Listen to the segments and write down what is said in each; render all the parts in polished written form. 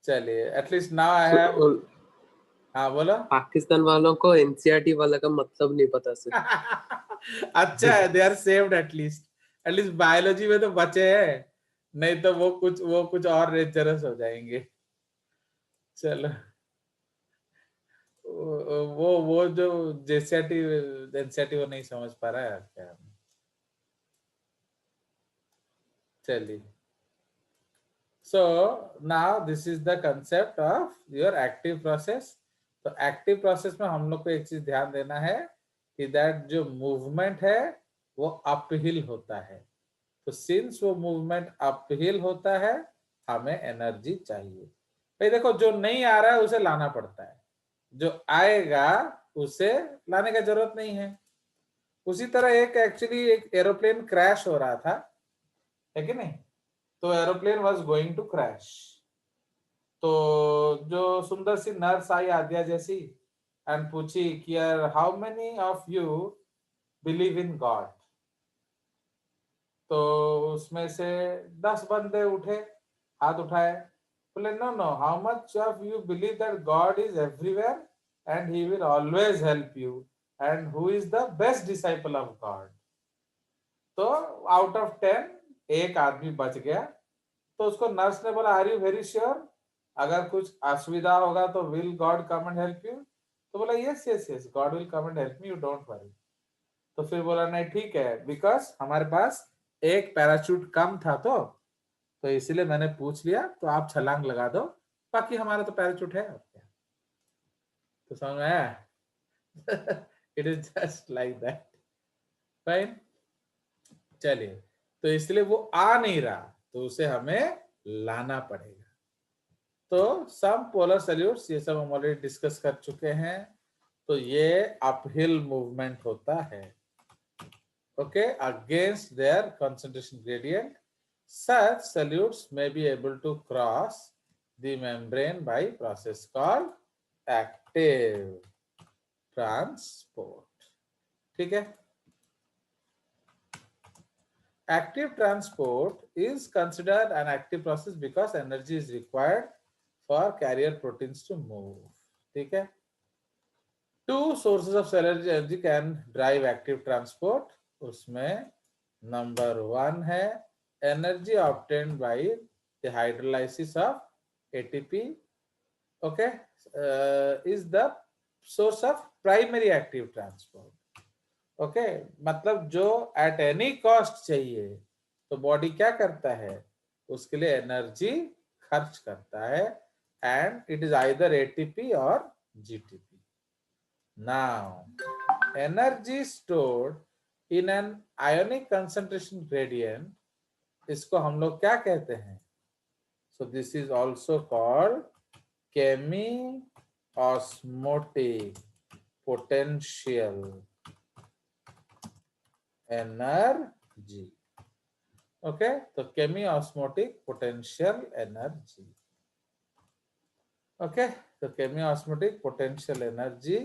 चलिए, at least now I have. हाँ बोलो। पाकिस्तान वालों को एनसीईआरटी वाला का मतलब नहीं पता सर। अच्छा है, they are saved at least biology में तो बचे हैं, नहीं तो वो कुछ और डेंजरस हो जाएंगे। चलो, वो जो जेसीआरटी एनसीईआरटी वो नहीं समझ पा रहा है क्या। चलिए, so now this is the concept of your active process। तो एक्टिव प्रोसेस में हम लोग को एक चीज ध्यान देना है कि दैट जो मूवमेंट है वो अपहिल होता है। तो सिंस वो मूवमेंट अपहिल होता है, हमें एनर्जी चाहिए। भाई देखो, जो नहीं आ रहा है उसे लाना पड़ता है, जो आएगा उसे लाने का जरूरत नहीं है। उसी तरह एक एरोप्लेन क्रैश हो रहा था, है कि नहीं? तो aeroplane was going to crash. तो जो सुंदर सी नर्स आई आद्या जैसी एंड पूछी कि यार how many of you believe in God. तो उसमें से 10 बंदे उठे, हाथ उठाए, बोले no no, how much of you believe that God is everywhere and he will always help you and who is the best disciple of God. तो out of 10 एक आदमी बच गया। तो उसको नर्स ने बोला, आर यू वेरी श्योर, अगर कुछ असुविधा होगा तो will God come and help you? तो बोला yes yes yes, God will come and help me, you don't worry. तो फिर बोला नहीं ठीक है, बिकॉज हमारे पास एक पैराशूट कम था, तो इसलिए मैंने पूछ लिया, तो आप छलांग लगा दो, बाकी हमारा तो पैराशूट है। तो समझ में आया? It is just like that. Fine. चलिए, तो इसलिए वो आ नहीं रहा, तो उसे हमें लाना पड़ेगा। तो सम पोलर सॉल्यूट्स, ये सब हम ऑलरेडी डिस्कस कर चुके हैं। तो ये अपहिल मूवमेंट होता है, okay, against their concentration gradient. Such solutes may be able to cross the membrane by process called active transport। ठीक है? Active transport is considered an active process because energy is required for carrier proteins to move। ठीक है? Two sources of cellular energy can drive active transport। उसमें number 1 है energy obtained by the hydrolysis of ATP, okay, is the source of primary active transport। Okay, मतलब जो at any cost चाहिए, तो body क्या करता है, उसके लिए एनर्जी खर्च करता है, and it is either ATP और GTP. Now energy stored in an ionic concentration gradient, इसको हम लोग क्या कहते हैं? So this is also called chemiosmotic potential energy. Okay, तो chemiosmotic potential energy. Okay, तो chemiosmotic potential energy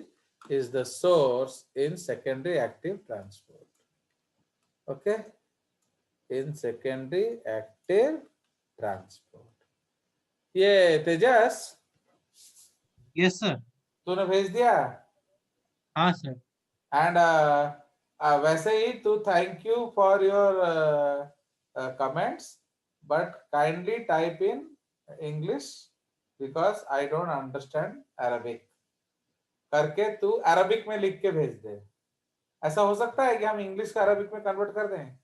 is the source in secondary active transport। okay, in secondary active transport। ये तेजस, yes sir. तूने भेज दिया? हाँ sir. And वैसे ही तू thank you for your comments, but kindly type in English because I don't understand Arabic करके तू Arabic में लिख के भेज दे। ऐसा हो सकता है कि हम इंग्लिश का अरबिक में कन्वर्ट कर दें?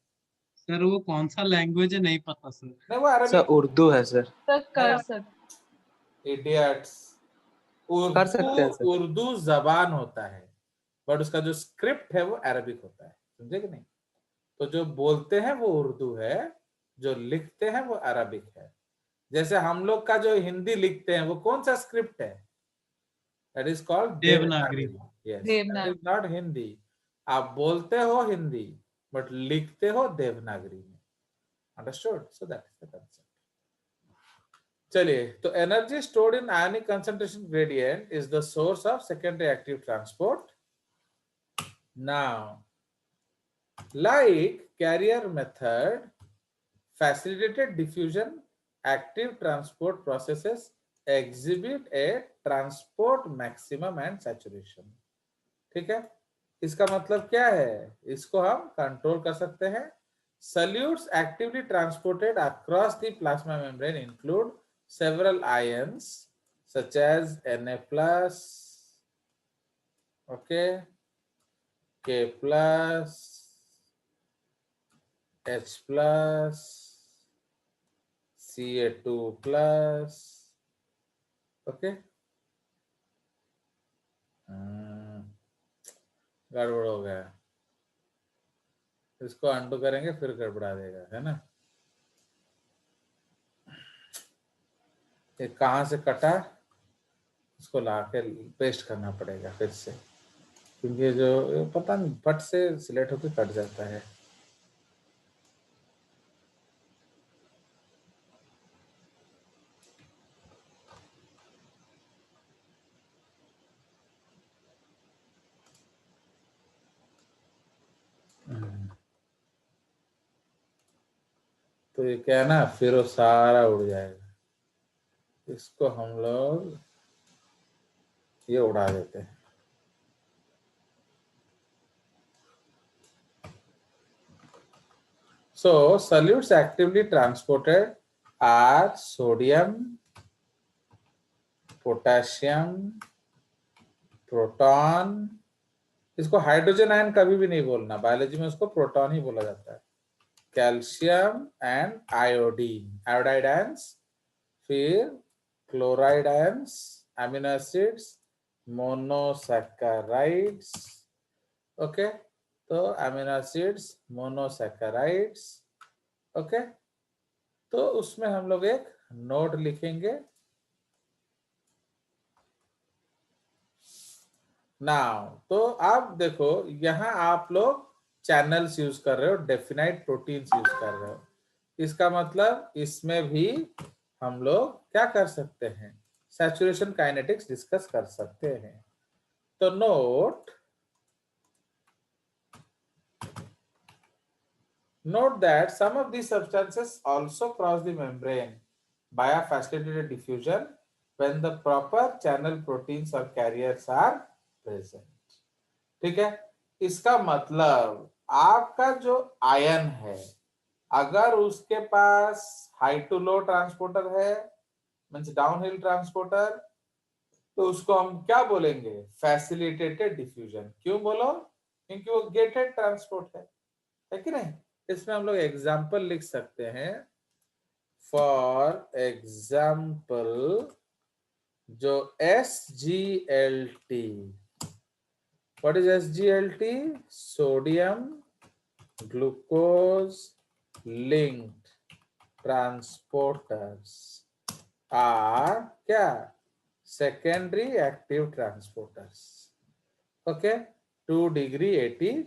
सर वो कौन सा लैंग्वेज है नहीं पता सर। नहीं, वो सर अरबिक उर्दू है सर। कर सकते। इडियट्स। कर सकते हैं सर। उर्दू जबान होता है, बट उसका जो स्क्रिप्ट है वो अरबिक होता है, समझे कि नहीं? तो जो बोलते हैं वो उर्दू है, जो लिखते हैं वो अरबिक है। जैसे हम लोग का जो हिंदी लिखते हैं वो कौन सा स्क्रिप्ट है? That is called Devanagari. Yes, that is not Hindi. आप बोलते हो हिंदी बट लिखते हो देवनागरी में। Understood? So that is the concept. चलिए, तो energy stored in ionic concentration gradient is the source of secondary active transport. Now like carrier method facilitated diffusion, active transport processes exhibit a transport maximum and saturation. ठीक है, इसका मतलब क्या है, इसको हम कंट्रोल कर सकते हैं. Solutes actively transported across the plasma membrane include several ions such as Na+, okay, K+, H+, Ca2+, okay. गड़बड़ हो गया, इसको अंडू करेंगे फिर गड़बड़ा देगा, है ना. ये कहाँ से कटा, इसको लाके पेस्ट करना पड़ेगा फिर से, क्योंकि जो पता नहीं फट से सिलेक्ट होकर कट जाता है. तो ये क्या है ना, फिर वो सारा उड़ जाएगा. इसको हम लोग ये उड़ा देते हैं. So solutes actively transported are sodium, potassium, proton. इसको हाइड्रोजन आयन कभी भी नहीं बोलना, बायोलॉजी में उसको प्रोटॉन ही बोला जाता है. Calcium and iodine, iodide ions, फिर chloride ions, amino acids, monosaccharides. Okay, तो अमीनो एसिड्स, मोनोसैकेराइड्स. ओके, तो उसमें हम लोग एक नोट लिखेंगे. नाउ तो आप देखो, यहां आप लोग चैनल्स यूज कर रहे हो, डेफिनाइट प्रोटीन्स यूज कर रहे हो. इसका मतलब इसमें भी हम लोग क्या कर सकते हैं, सैचुरेशन काइनेटिक्स डिस्कस कर सकते हैं. तो note that some of these substances also cross the membrane by a facilitated diffusion when the proper channel proteins or carriers are present. ठीक है, इसका मतलब आपका जो आयन है, अगर उसके पास हाई टू लो ट्रांसपोर्टर है, मींस डाउनहिल ट्रांसपोर्टर, तो उसको हम क्या बोलेंगे, फैसिलिटेटेड डिफ्यूजन. क्यों बोलो, क्योंकि वो गेटेड ट्रांसपोर्ट है कि नहीं. इसमें हम लोग एग्जाम्पल लिख सकते हैं. फॉर एग्जाम्पल जो SGLT, what is SGLT, sodium glucose linked transporters are क्या, secondary active transporters. Okay, 2 degree AT,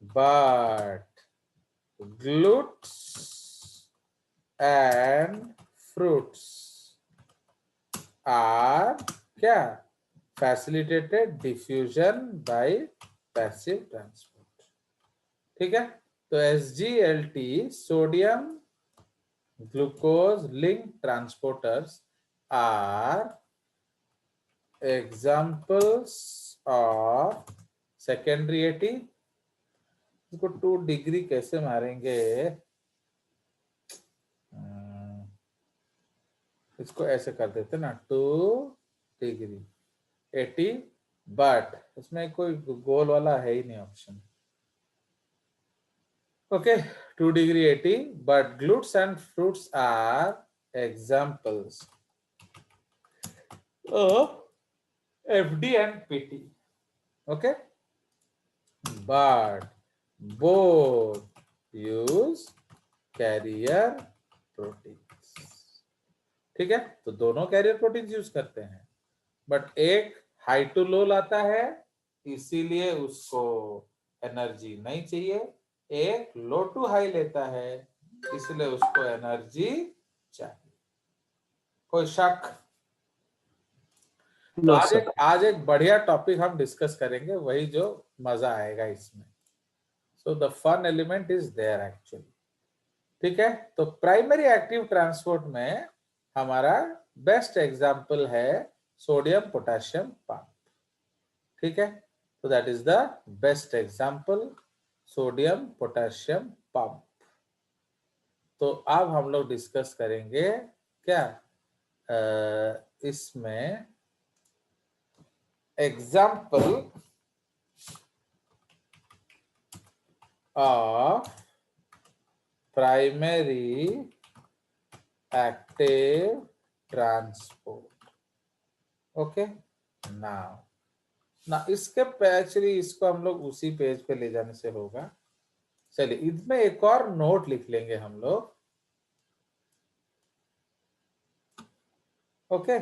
but glutes and fruits are क्या, facilitated diffusion by passive transport. ठीक है, तो SGLT, sodium glucose link transporters are examples of secondary AT. इसको 2 degree कैसे मारेंगे, इसको ऐसे कर देते ना, 2 डिग्री AT, बट इसमें कोई गोल वाला है ही नहीं option. Okay, 2 degree AT, but glutes and fruits are examples of FD and PT. Okay, but both use carrier proteins. ठीक है, तो दोनों कैरियर प्रोटीन्स यूज करते हैं, बट एक हाई टू लो लाता है, इसीलिए उसको एनर्जी नहीं चाहिए. एक लो टू हाई लेता है, इसलिए उसको एनर्जी चाहिए. कोई शक? तो आज एक बढ़िया टॉपिक हम डिस्कस करेंगे, वही जो मजा आएगा इसमें. So the fun element is there actually. ठीक है, तो प्राइमरी एक्टिव ट्रांसपोर्ट में हमारा बेस्ट एग्जाम्पल है सोडियम पोटेशियम पंप, ठीक है। तो that is the best example, sodium potassium pump. तो अब हम लोग डिस्कस करेंगे क्या इसमें example of primary active transport. Okay, ना इसके एक्चुअली इसको हम लोग उसी पेज पे ले जाने से होगा। चलिए इसमें एक और नोट लिख लेंगे हम लोग। Okay,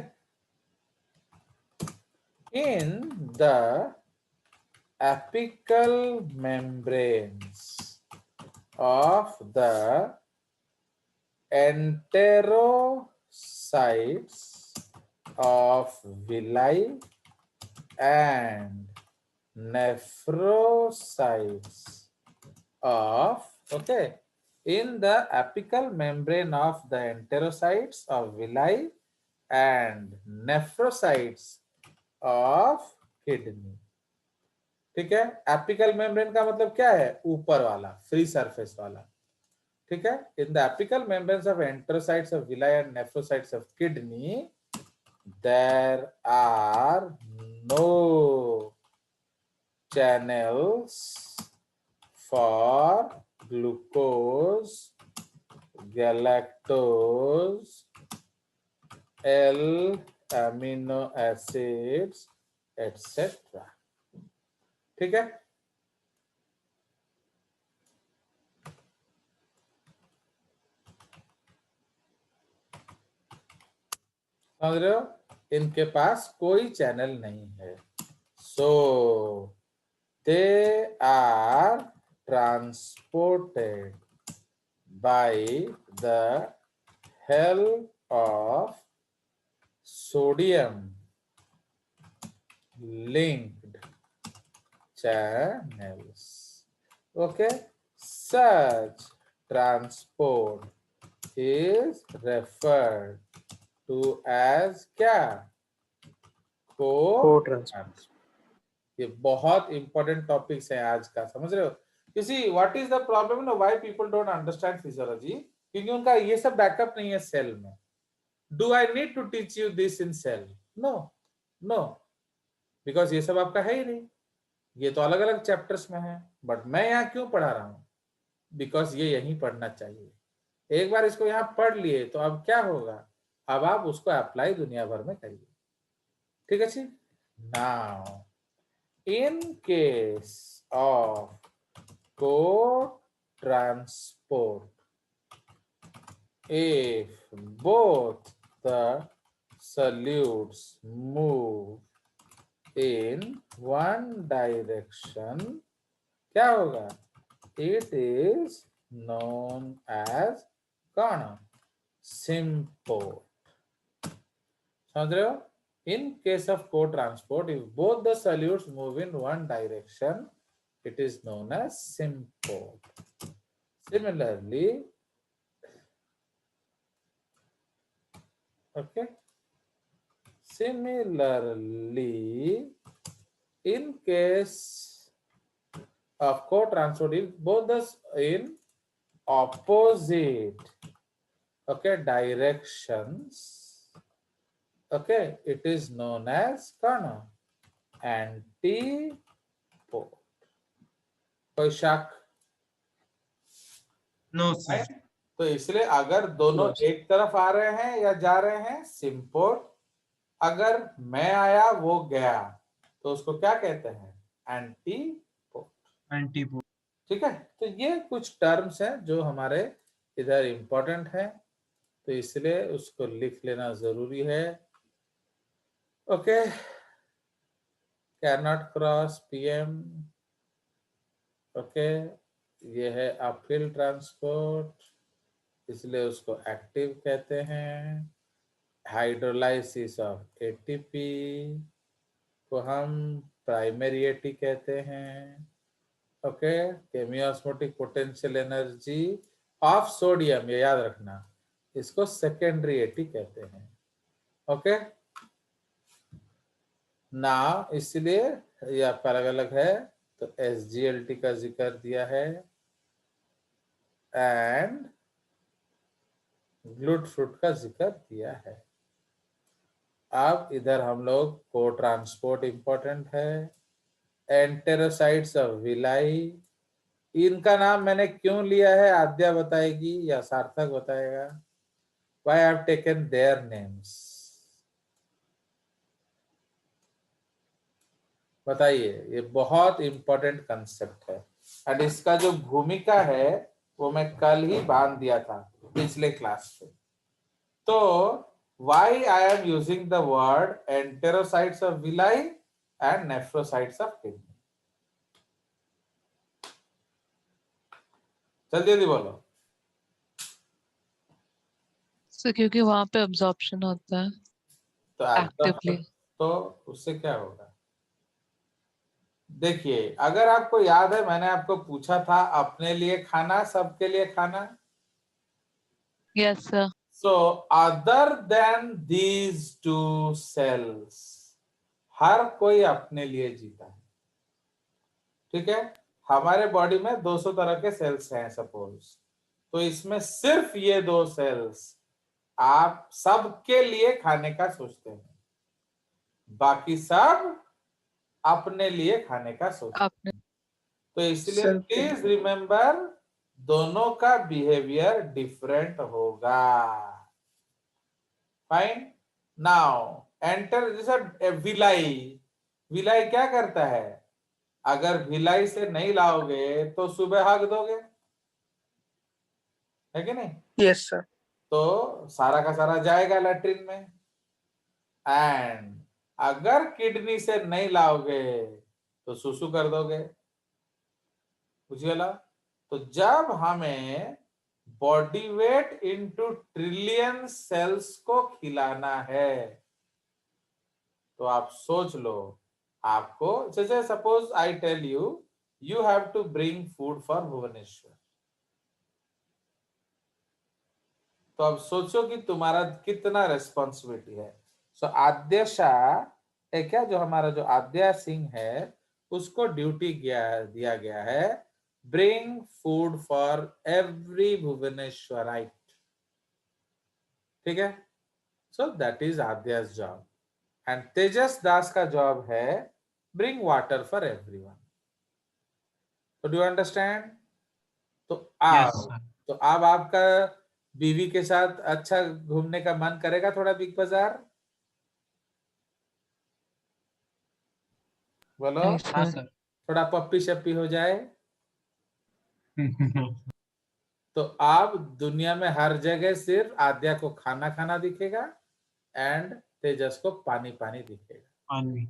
in the apical membranes of the enterocytes of villi and nephrocytes of, okay, in the apical membrane of the enterocytes of villi and nephrocytes of kidney। ठीक है, एपिकल मेम्ब्रेन का मतलब क्या है? ऊपर वाला, फ्री सरफेस वाला, ठीक है। In the apical membranes of enterocytes of villi and nephrocytes of kidney there are no channels for glucose, galactose, L amino acids etcetera. ठीक है, समझ रहे हो? इनके पास कोई चैनल नहीं है। So they are transported by the help of sodium linked channels। Okay, such transport is referred to as क्या? Co-transport। ये बहुत इंपॉर्टेंट टॉपिक्स है आज का, समझ रहे हो? You see, what is the problem? No, why people don't understand physiology? क्योंकि उनका ये सब बैकअप नहीं है सेल में। Do I need to teach you this in cell? No, no, because ये सब आपका है ही नहीं, ये तो अलग अलग चैप्टर्स में है। बट मैं यहाँ क्यों पढ़ा रहा हूँ? बिकॉज ये यहीं पढ़ना चाहिए। एक बार इसको यहाँ पढ़ लिए तो अब क्या होगा? अब आप उसको अप्लाई दुनिया भर में करिए, ठीक है जी। नाउ इन केस ऑफ को transport, if both the solutes move in one direction, क्या होगा? It is known as कौन? symport। समझ रहे हो? In case of co-transport, if both the solutes move in one direction, it is known as symport। Similarly, okay, similarly, in case of co-transport, if both the in opposite, okay, directions, okay, it is known as कौन? antipode। कोई शक? No sir. तो इसलिए अगर दोनों एक तरफ आ रहे हैं या जा रहे हैं, सिम्पोर्ट। अगर मैं आया वो गया तो उसको क्या कहते हैं? एंटीपोड। एंटीपोड। ठीक है, तो ये कुछ टर्म्स हैं जो हमारे इधर इंपॉर्टेंट है, तो इसलिए उसको लिख लेना जरूरी है। Okay, can not cross PM. Okay, ये है अपहिल ट्रांसपोर्ट, इसलिए उसको एक्टिव कहते हैं। हाइड्रोलाइसिस ऑफ एटीपी को हम प्राइमरी एटी कहते हैं। Okay, chemiosmotic potential energy of sodium, ये याद रखना, इसको सेकेंडरी एटी कहते हैं। ओके ना, इसलिए ये आपका अलग अलग है, तो SGLT का जिक्र दिया है एंड ग्लूट फ्रूट का जिक्र दिया है। अब इधर हम लोग को ट्रांसपोर्ट इंपॉर्टेंट है, एंटेरोसाइट्स ऑफ विलाई, इनका नाम मैंने क्यों लिया है आद्या बताएगी या सार्थक बताएगा? Why I have taken their names? बताइए, ये बहुत इंपॉर्टेंट कंसेप्ट है और इसका जो भूमिका है वो मैं कल ही बांध दिया था पिछले क्लास पे। तो why I am using the word enterocytes of villi and nephrocytes of kidney? जल्दी जल्दी बोलो। सर क्योंकि वहां पे अब्जॉर्प्शन होता है तो आपका एक्टिवली। तो उससे क्या होगा? देखिए, अगर आपको याद है मैंने आपको पूछा था अपने लिए खाना सबके लिए खाना। Yes sir. So other than these two cells, हर कोई अपने लिए जीता है। ठीक है, हमारे बॉडी में 200 तरह के सेल्स हैं सपोज, तो इसमें सिर्फ ये 2 सेल्स आप सबके लिए खाने का सोचते हैं, बाकी सब अपने लिए खाने का सोचते आपने हैं। तो इसलिए प्लीज रिमेंबर, दोनों का बिहेवियर डिफरेंट होगा। फाइन। नाउ एंटर जैसे विलाई, विलाई क्या करता है? अगर भिलाई से नहीं लाओगे तो सुबह हक दोगे, है कि नहीं? Yes sir. तो सारा का सारा जाएगा लैट्रिन में। एंड अगर किडनी से नहीं लाओगे तो सुसु कर दोगे, बुझिएला। तो जब हमें body weight into trillion cells को खिलाना है तो आप सोच लो, आपको जैसे suppose I tell you, you have to bring food for Bhubaneswar, तो अब सोचो कि तुम्हारा कितना रेस्पॉन्सिबिलिटी है। सो आद्यशा है क्या, जो हमारा जो आद्या सिंह है उसको ड्यूटी दिया गया है, bring food for every Bhubaneswarite. ठीक है, सो दैट इज आद्या's जॉब। एंड तेजस दास का जॉब है ब्रिंग वाटर फॉर एवरीवन। तो डू अंडरस्टैंड? तो यस आप सर। तो अब आपका बीवी के साथ अच्छा घूमने का मन करेगा, थोड़ा बिग बाजार बोलो, नहीं हाँ सर। सर। थोड़ा पप्पी शप्पी हो जाए। तो आप दुनिया में हर जगह सिर्फ आद्या को खाना खाना दिखेगा एंड तेजस को पानी पानी दिखेगा। पानी।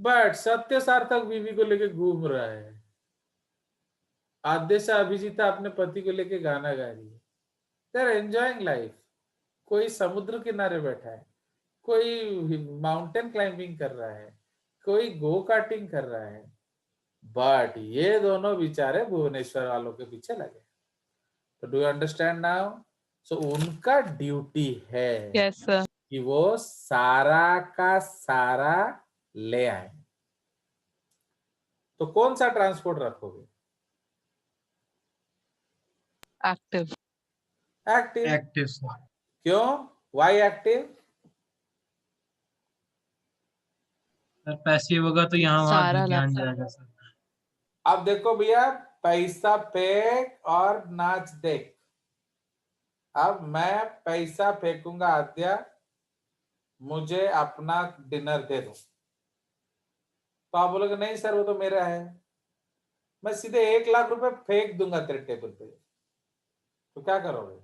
बट सत्य सार्थक बीवी को लेके घूम रहा है, आद्या अभिजीता अपने पति को लेके गाना गा रही है, दे आर एंजॉयिंग लाइफ। कोई समुद्र किनारे बैठा है, कोई माउंटेन क्लाइंबिंग कर रहा है, कोई गो कार्टिंग कर रहा है, बट ये दोनों बेचारे भुवनेश्वर वालों के पीछे लगे। तो डू यू अंडरस्टैंड नाउ? सो उनका ड्यूटी है यस सर। कि वो सारा का सारा ले आए। तो कौन सा ट्रांसपोर्ट रखोगे? एक्टिव। एक्टिव। Active sir. क्यों? Why active? सर पैसिव होगा तो यहाँ वहाँ सारा ध्यान लैपटॉप। जाएगा सर। अब देखो भैया, पैसा फेंक और नाच देख। अब मैं पैसा फेंकूंगा आद्या, मुझे अपना डिनर दे दो, तो आप बोलोगे नहीं सर वो तो मेरा है, मैं सीधे 1 लाख रुपए फेंक दूंगा तेरे टेबल पे, तो क्या करोगे?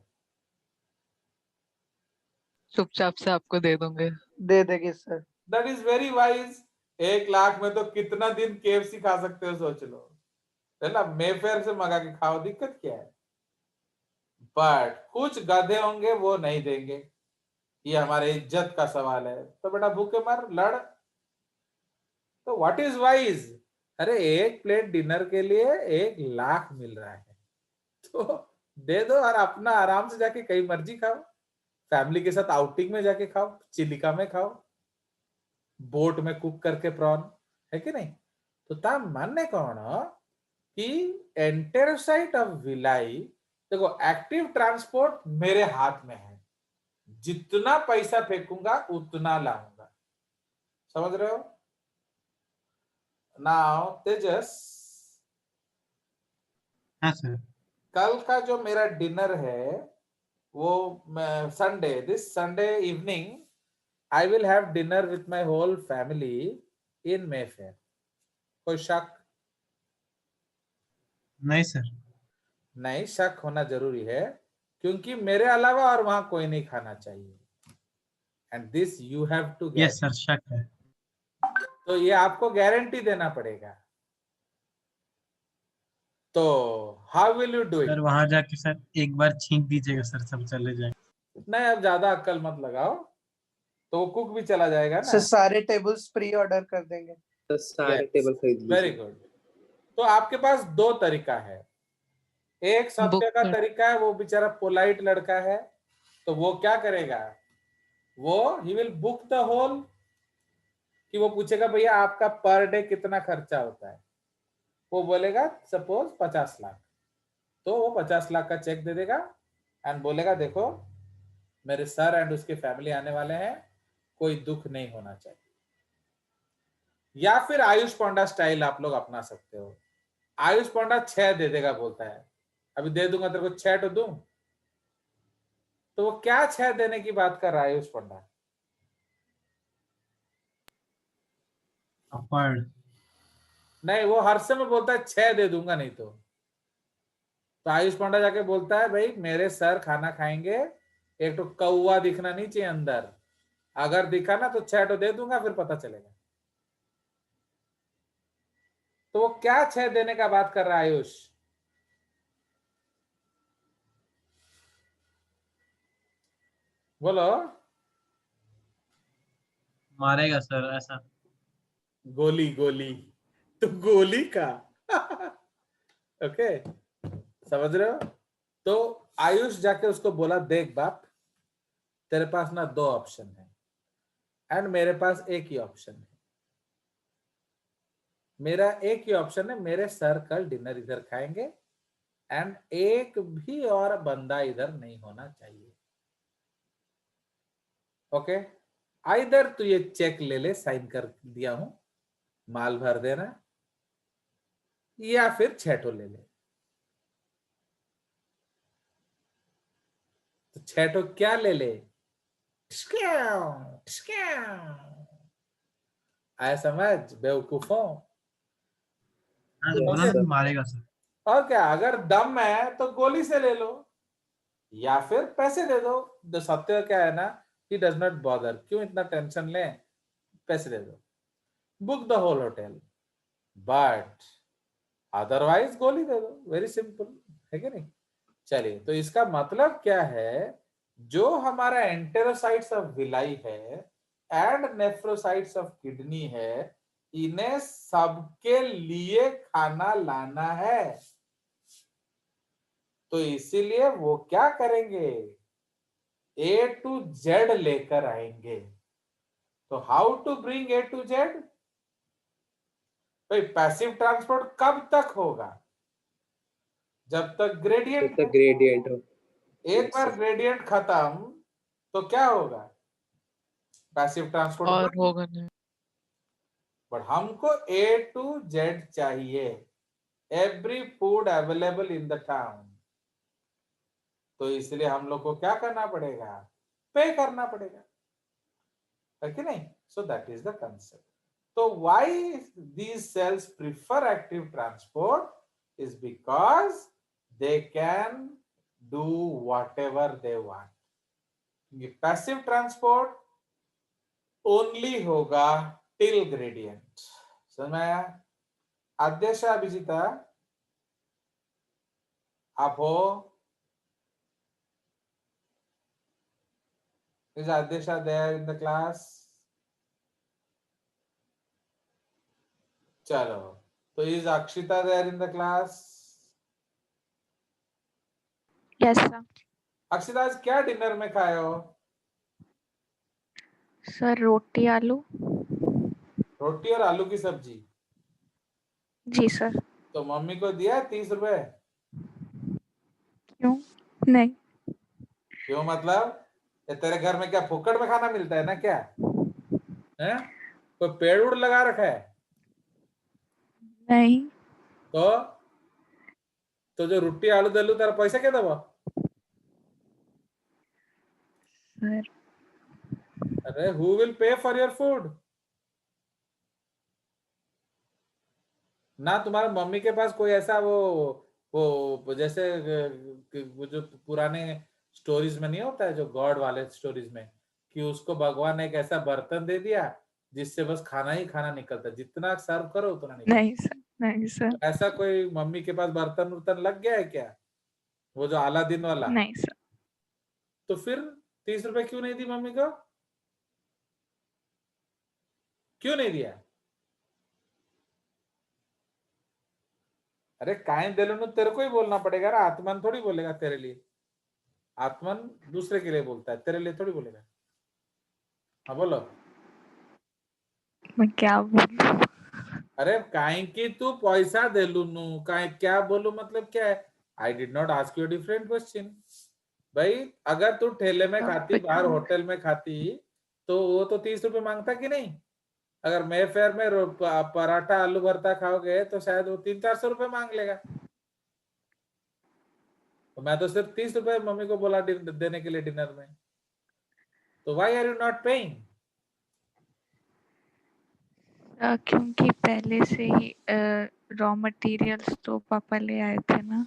चुपचाप से आपको दे दूंगे। दे देंगे sir. That is very wise. 1 lakh में तो कितना दिन KFC खा सकते हो सोच लो, है ना? मेफेयर से मंगा के खाओ, दिक्कत क्या है? बट कुछ गधे होंगे वो नहीं देंगे, ये हमारे इज्जत का सवाल है, तो बेटा भूखे मर लड़। तो व्हाट इज वाइज? अरे एक प्लेट डिनर के लिए 1 लाख मिल रहा है, तो दे दो और अपना आराम से जाके कहीं मर्जी खाओ। फैमिली के साथ आउटिंग में जाके खाओ, चिलिका में खाओ, बोट में कुक करके प्रॉन, है कि नहीं? तो ता मानने कौन कि एंटेरोसाइट ऑफ विलाई, देखो एक्टिव ट्रांसपोर्ट मेरे हाथ में है, जितना पैसा फेंकूंगा उतना लाऊंगा, समझ रहे हो? नाउ तेजस, हाँ सर। कल का जो मेरा डिनर है वो Sunday, this Sunday evening I will have dinner with my whole family in Mayfair. कोई शक? नहीं सर। नहीं, शक होना जरूरी है, क्योंकि मेरे अलावा और वहां कोई नहीं खाना चाहिए, and this you have to yes get. Sir, शक है। तो ये आपको गारंटी देना पड़ेगा। तो how will you do sir it? वहां जाके सर एक बार छींक दीजिएगा सर, सब चले जाए। नहीं, अब ज्यादा अक्कल मत लगाओ, तो वो कुक भी चला जाएगा ना। सर सारे टेबल्स प्री ऑर्डर कर देंगे। तो सारे टेबल खरीद वेरी लीजिए। गुड। तो आपके पास दो तरीका है। एक सत्य बुक का कर तरीका है, वो बेचारा पोलाइट लड़का है, तो वो क्या करेगा, वो he will book the whole, कि वो पूछेगा भैया आपका पर डे कितना खर्चा होता है, वो बोलेगा सपोज 50 लाख, तो वो 50 लाख का चेक दे देगा एंड बोलेगा देखो मेरे सर एंड उसके फैमिली आने वाले हैं, कोई दुख नहीं होना चाहिए। या फिर आयुष पांडा स्टाइल आप लोग अपना सकते हो। आयुष पांडा 6 दे देगा, बोलता है अभी दे दूंगा तेरे को 6 तो दूं, तो वो क्या 6 देने की बात कर रहा है आयुष पांडा? अपर्ड। नहीं, वो हर समय बोलता है 6 दे दूंगा, नहीं तो आयुष पांडा जाके बोलता है भाई मेरे सर खाना खाएंगे, एक तो कौवा दिखना नहीं चाहिए अंदर, अगर दिखा ना तो 6 तो दे दूंगा, फिर पता चलेगा। तो वो क्या 6 देने का बात कर रहा है आयुष? बोलो। मारेगा सर ऐसा। गोली, गोली तो गोली का ओके, समझ रहे हो? तो आयुष जाके उसको बोला देख बाप, तेरे पास ना 2 ऑप्शन है एंड मेरे पास एक ही ऑप्शन है। मेरा एक ही ऑप्शन है, मेरे सर कल डिनर इधर खाएंगे एंड एक भी और बंदा इधर नहीं होना चाहिए। ओके, आइदर तू ये चेक ले ले, साइन कर दिया हूं, माल भर देना, या फिर 6 ठो ले ले। तो 6 ठो क्या ले ले? आया समझ बेवकूफों? हाँ तो Yes, बोला sir. ना मारेगा सर। और क्या, अगर दम है तो गोली से ले लो या फिर पैसे दे दो। जो सत्य क्या है ना, ही डज नॉट बॉदर, क्यों इतना टेंशन ले, पैसे दे दो, book the whole hotel, but otherwise गोली दे दो, वेरी सिंपल, है कि नहीं? चलिए, तो इसका मतलब क्या है, जो हमारा एंटेरोसाइट्स ऑफ विलाई है एंड नेफ्रोसाइट्स ऑफ किडनी है, इन्हें सबके लिए खाना लाना है। तो इसीलिए वो क्या करेंगे, ए टू जेड लेकर आएंगे। तो how to bring A to Z? भाई पैसिव ट्रांसपोर्ट कब तक होगा? जब तक ग्रेडियंट है। ग्रेडियंट हो। एक Yes, बार sir. ग्रेडियंट खत्म तो क्या होगा, पैसिव ट्रांसपोर्ट और बंद। होगा नहीं। बट हमको ए टू जेड चाहिए, every food available in the town. तो इसलिए हम लोग को क्या करना पड़ेगा, पे करना पड़ेगा, है कि नहीं? सो दैट इज द कंसेप्ट। तो why these cells prefer active transport is because they can do whatever they want. ये पैसिव ट्रांसपोर्ट ओनली होगा टिल ग्रेडियंट। समझ में आया? आद्यशा अभिजीता आप हो? Is Adyasha there in the class? चलो, तो is Akshita there in the class? Yes, sir. Akshita आज क्या डिनर में खाए हो? सर रोटी आलू। रोटी और आलू की सब्जी। जी सर। तो मम्मी को दिया 30 रुपए? क्यों? नहीं। क्यों मतलब? ये तेरे घर में क्या फुकट में खाना मिलता है ना क्या? है? कोई पेड़ उड़ लगा रखा है? नहीं तो जो रोटी आलू दलू तार पैसा क्या दबा? सर। अरे who will pay for your food? ना तुम्हारे मम्मी के पास कोई ऐसा वो जैसे वो जो पुराने स्टोरीज में नहीं होता है, जो गॉड वाले स्टोरीज में, कि उसको भगवान ने एक ऐसा बर्तन दे दिया जिससे बस खाना ही खाना निकलता, जितना सर्व करो उतना निकलता। नहीं सर। नहीं सर। तो ऐसा कोई मम्मी के पास बर्तन उर्तन लग गया है क्या, वो जो अलादीन वाला? नहीं सर। तो फिर 30 रुपए क्यों नहीं दी मम्मी को? क्यों नहीं दिया? अरे काहे दिलो, तेरे को ही बोलना पड़ेगा ना, आत्मन थोड़ी बोलेगा तेरे लिए। आत्मन दूसरे के लिए बोलता है, तेरे लिए थोड़ी बोलेगा। हाँ बोलो। मैं क्या बोलूं? अरे काहे की तू पैसा देलू नु, काहे क्या बोलू मतलब क्या है? I did not ask you different question. भाई अगर तू ठेले में खाती, बाहर होटल में खाती, तो वो तो 30 रुपए मांगता कि नहीं? अगर मे फेयर में पराठा आलू भरता खाओगे तो शायद वो 300-400 रुपए मांग लेगा। तो मैं तो सिर्फ 30 रुपए मम्मी को बोला देने के लिए डिनर में। तो why are you not paying? क्योंकि पहले से ही रॉ मटेरियल्स तो पापा ले आए थे ना।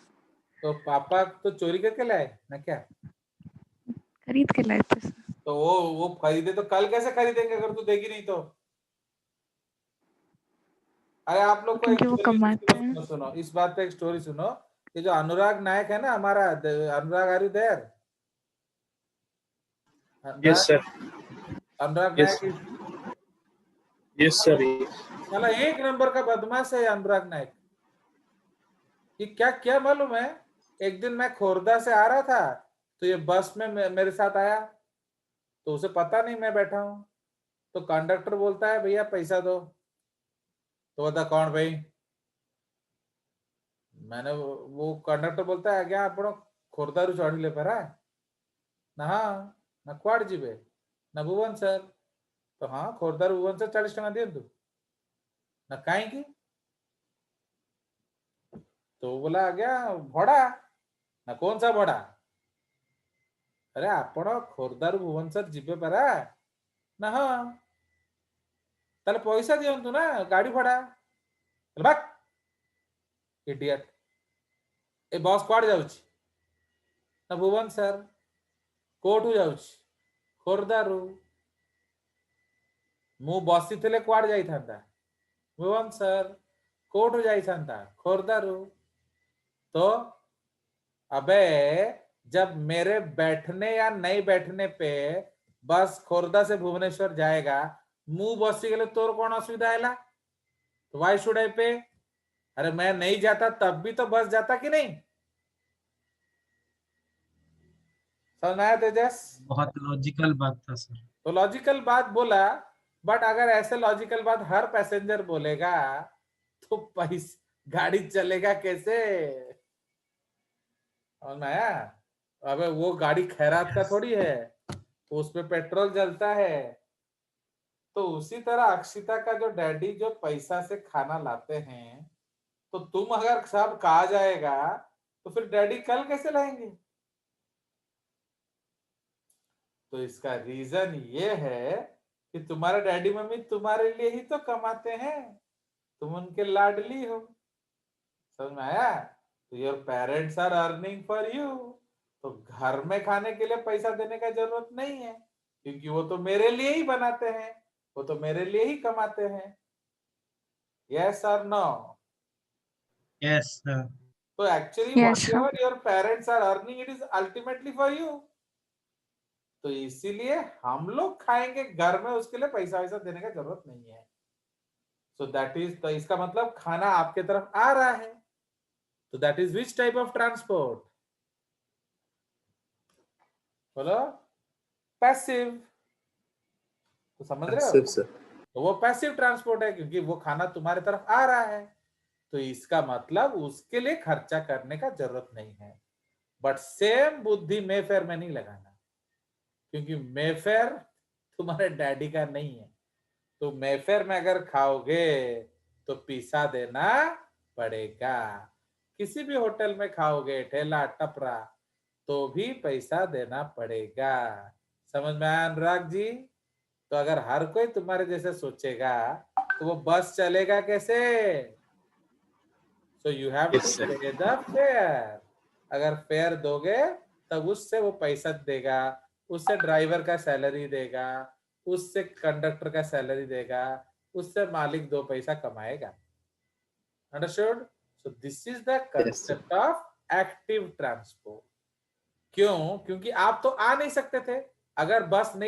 तो पापा तो चोरी करके लाए ना क्या? खरीद के लाए थे सर। तो वो खरीदे तो कल कैसे खरीदेंगे अगर तू देगी नहीं तो? अरे आप लोग को एक क्योंकि वो स्टोरी कमाते सुनो हैं। सुनो सुनो, इस बात पे एक स्टोरी सुनो। ये जो अनुराग नायक है ना हमारा, Anurag are you there? Yes, sir. Anurag Yes. Nayak Yes, sir. साला एक नंबर का बदमाश है अनुराग नायक। ये क्या क्या मालूम है, एक दिन मैं खोरदा से आ रहा था, तो ये बस में मेरे साथ आया, तो उसे पता नहीं मैं बैठा हूं। तो कंडक्टर बोलता है भैया पैसा दो। तो बता कौन भाई? मैंने वो कंडक्टर बोलता है आज्ञा आपण खोरदारू चढ़िले परा ना? हाँ ना कुआड़ जीवे ना भुवनसर? तो हाँ खोरदारू भुवनसर 40 टका दियंतु ना कहीं। तो बोला आज्ञा भड़ा ना कौन सा भड़ा? अरे आपण खोरदारू भुवनसर जीवे परा ना? हाँ ताले पैसा दियंतु ना गाड़ी भड़ा। भाग इडियट। ए बस कुआड़ जाउची ना भुवनसर? कोठू जाउची? खोरदारू। मु बसिथिले कुआड़ जाइथांता? भुवनसर। कोठू जाइथांता? खोरदारू। तो अबे जब मेरे बैठने या नहीं बैठने पे बस खोरदा से भुवनेश्वर जाएगा, मु बसी गले तोर कौन असुविधा है? तो वाई शुड आई पे? अरे मैं नहीं जाता तब भी तो बस जाता कि नहीं? समझ में आया तेजस? बहुत लॉजिकल बात था सर। तो लॉजिकल बात बोला, बट अगर ऐसे लॉजिकल बात हर पैसेंजर बोलेगा तो गाड़ी चलेगा कैसे? समझ में आया? अबे वो गाड़ी खैरात का थोड़ी है, तो उसमें पेट्रोल जलता है। तो उसी तरह अक्षिता का जो डैडी जो पैसा से खाना लाते हैं, तो तुम अगर सब कहा जाएगा तो फिर डैडी कल कैसे लाएंगे? तो इसका रीजन ये है कि तुम्हारे डैडी मम्मी तुम्हारे लिए ही तो कमाते हैं, तुम उनके लाडली हो। समझ में आया? तो your parents are earning for you, तो घर में खाने के लिए पैसा देने का जरूरत नहीं है, क्योंकि वो तो मेरे लिए ही बनाते हैं, वो तो मेरे लिए ही कमाते हैं। यस और नो? Yes sir. तो actually yes what sir. Ever your parents are earning, it is ultimately for you. तो इसीलिए हम लोग खाएंगे घर में, उसके लिए पैसा वैसा देने का जरूरत नहीं है। सो दैट इज, तो इसका मतलब खाना आपके तरफ आ रहा है, तो that is which type of transport? बोलो। पैसिव। तो समझ रहे हो? Passive, sir. तो वो पैसिव ट्रांसपोर्ट है क्योंकि वो खाना तुम्हारे तरफ आ रहा है, तो इसका मतलब उसके लिए खर्चा करने का जरूरत नहीं है। बट सेम बुद्धि मेफेयर में नहीं लगाना, क्योंकि मेफेयर तुम्हारे डैडी का नहीं है। तो मेफेयर में अगर खाओगे तो पैसा देना पड़ेगा। किसी भी होटल में खाओगे, ठेला टपरा, तो भी पैसा देना पड़ेगा। समझ में आया अनुराग जी? तो अगर हर कोई तुम्हारे जैसे सोचेगा तो वो बस चलेगा कैसे? So you have Yes, to sir. Pay the fare. अगर फेयर दोगे तब उससे वो पैसा देगा, उससे ड्राइवर का सैलरी देगा, उससे कंडक्टर का सैलरी देगा, उससे मालिक 2 पैसा कमाएगा। Understood? So this is the concept of active transport. क्यों? क्योंकि आप तो आ नहीं सकते थे। अगर बस नहीं